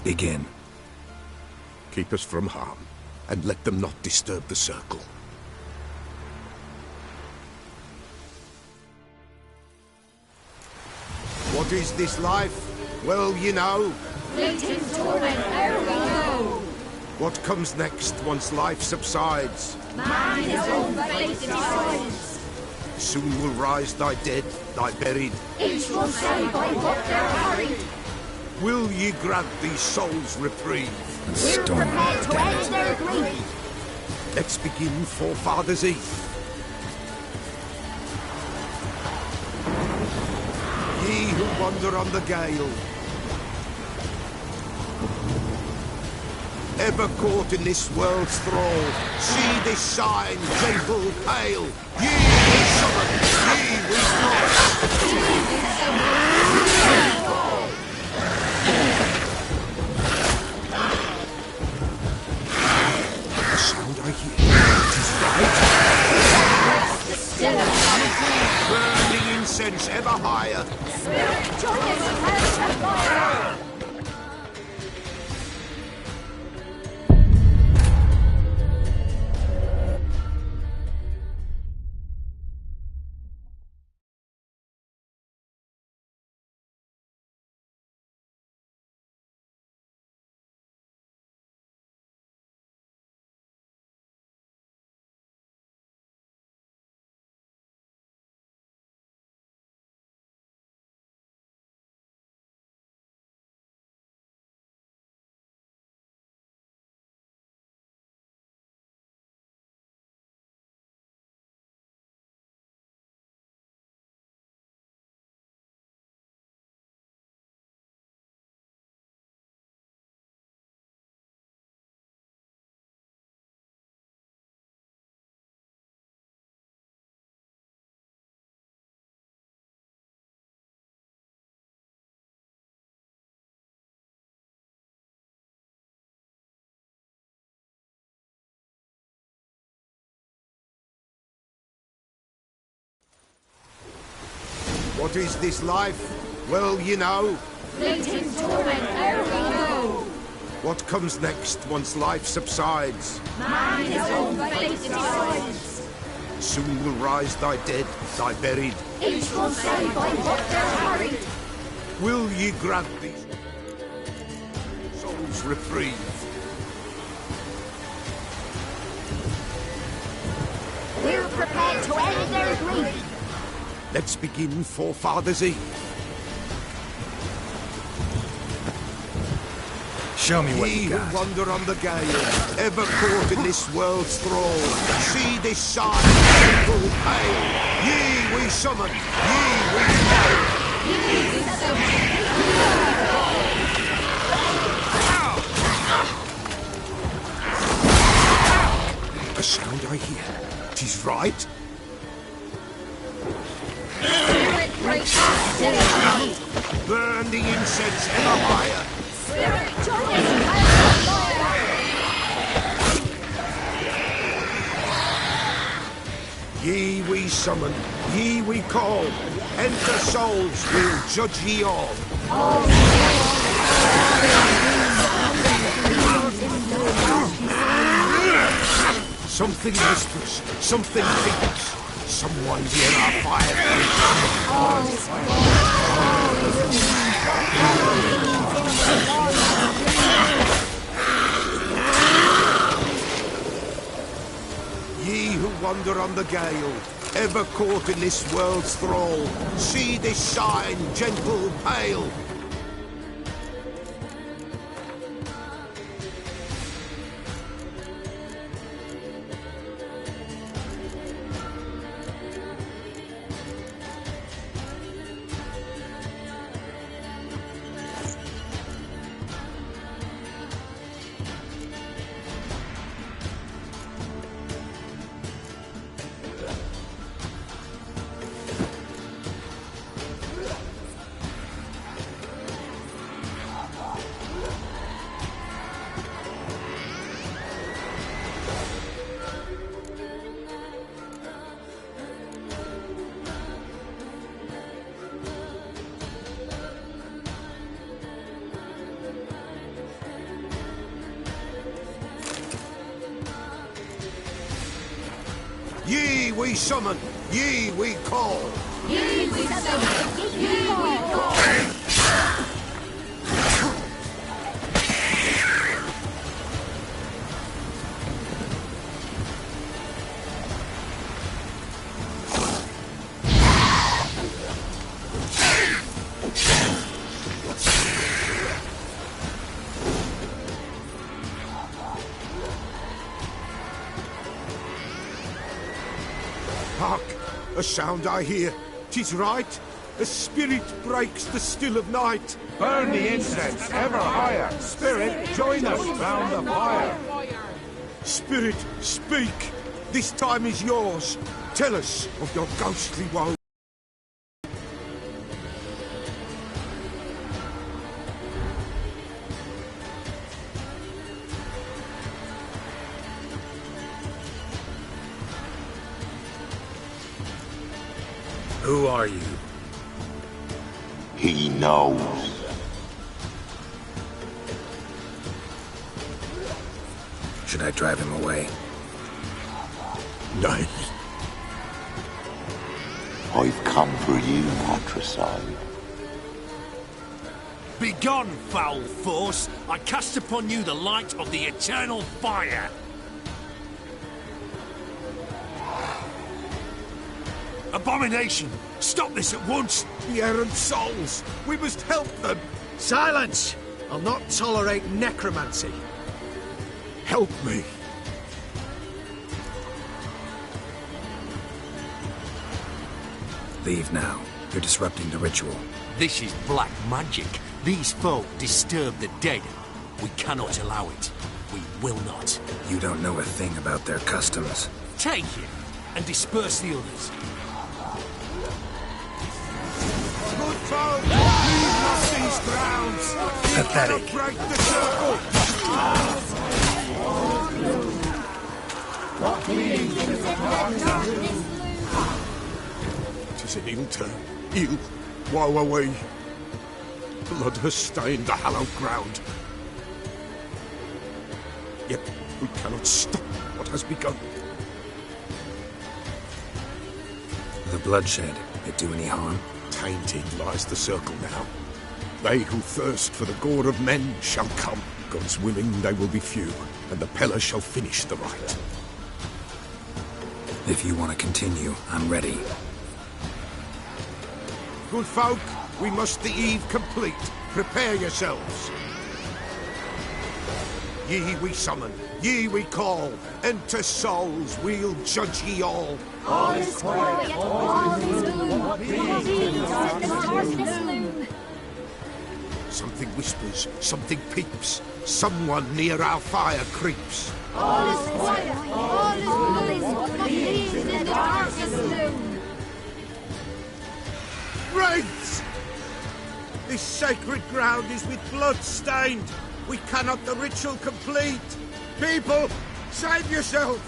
Begin. Keep us from harm, and let them not disturb the circle. What is this life? Well, you know. Fleeting torment, ere we go. What comes next once life subsides? Man his own fate decides. Soon will rise thy dead, thy buried. Each will say by what they're harried. Will ye grant these souls reprieve? We're prepared to end their grief. Let's begin Forefathers' Eve. Ye who wander on the gale, ever caught in this world's thrall, see this sign, gentle, pale. Ye we summon, ye we call. The sound I hear, it is right. Burning incense ever higher. Spirit, join us, and fire. What is this life? Well, you know. Fleeting torment ere we know. What comes next once life subsides? Man his own fate decides. Soon will rise thy dead, thy buried. Each will say by what they're carried. Will ye grant these souls reprieve? We're prepared to end their grief. Let's begin Forefathers' Eve. Show me what you got. Ye who wander on the gale, ever caught in this world's thrall, see this sign, simple pale. Ye we summon, ye we call. A sound I hear. 'Tis right. Burn the incense ever higher. Spirit, join us. Ye we summon, ye we call. Enter souls, we'll judge ye all. Something whispers, something thinks. Someone hear our fire. Ye who wander on the gale, ever caught in this world's thrall, see this sign, gentle, pale. Ye we summon, ye we call. Ye we summon, ye we call. Hark! A sound I hear. 'Tis right. A spirit breaks the still of night. Burn the incense ever higher. Spirit, join us round the fire. Spirit, speak. This time is yours. Tell us of your ghostly woe. Who are you? He knows. Should I drive him away? Nay. I've come for you, matricide. Begone, foul force! I cast upon you the light of the eternal fire! Abomination! Stop this at once! The errant souls! We must help them! Silence! I'll not tolerate necromancy. Help me! Leave now. You're disrupting the ritual. This is black magic. These folk disturb the dead. We cannot allow it. We will not. You don't know a thing about their customs. Take him and disperse the others. Good folk! Leave not these grounds! Pathetic. You cannot break the circle! Tis an ill turn. heal woe away. Blood has stained the hallowed ground. Yet we cannot stop what has begun. The bloodshed, it do any harm? Tainted lies the circle now. They who thirst for the gore of men shall come. God's willing, they will be few, and the Peller shall finish the rite. If you want to continue, I'm ready. Good folk, we must the eve complete. Prepare yourselves. Ye we summon, ye we call. Enter souls, we'll judge ye all. All is quiet, all is gloom. Peace at the darkness loom. Something whispers, something peeps. Someone near our fire creeps. All is quiet, all is gloom. Peace in the darkness loom. Wraiths! This sacred ground is with blood stained. We cannot the ritual complete. People, save yourselves.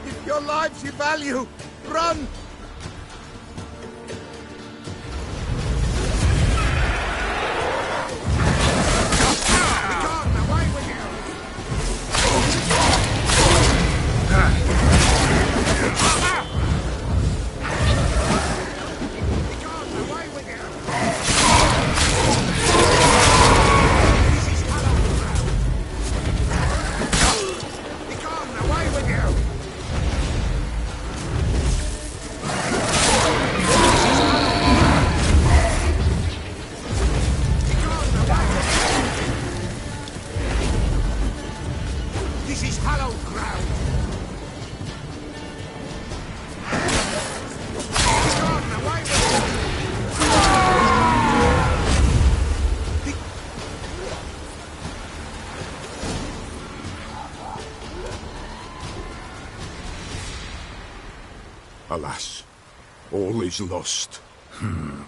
If your lives you value, run. Alas, all is lost.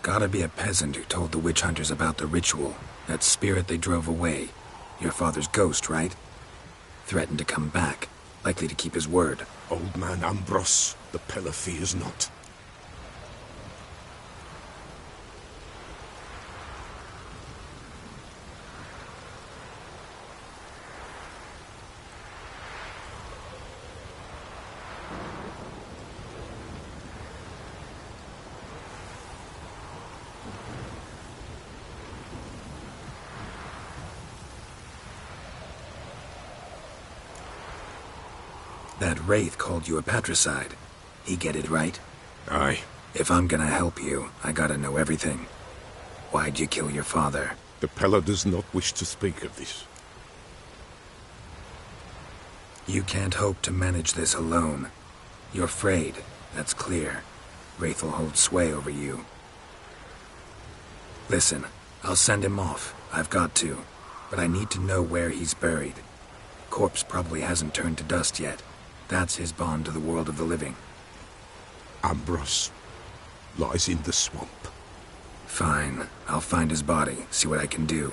Gotta be a peasant who told the witch hunters about the ritual. That spirit they drove away. Your father's ghost, right? Threatened to come back. Likely to keep his word. Old man Ambros, the Peller fears not. That wraith called you a patricide. He get it right? Aye. If I'm gonna help you, I gotta know everything. Why'd you kill your father? The Peller does not wish to speak of this. You can't hope to manage this alone. You're afraid, that's clear. Wraith will hold sway over you. Listen, I'll send him off. I've got to. But I need to know where he's buried. Corpse probably hasn't turned to dust yet. That's his bond to the world of the living. Ambros lies in the swamp. Fine. I'll find his body, see what I can do.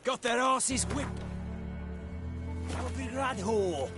Got their asses whipped. Novigrad whore.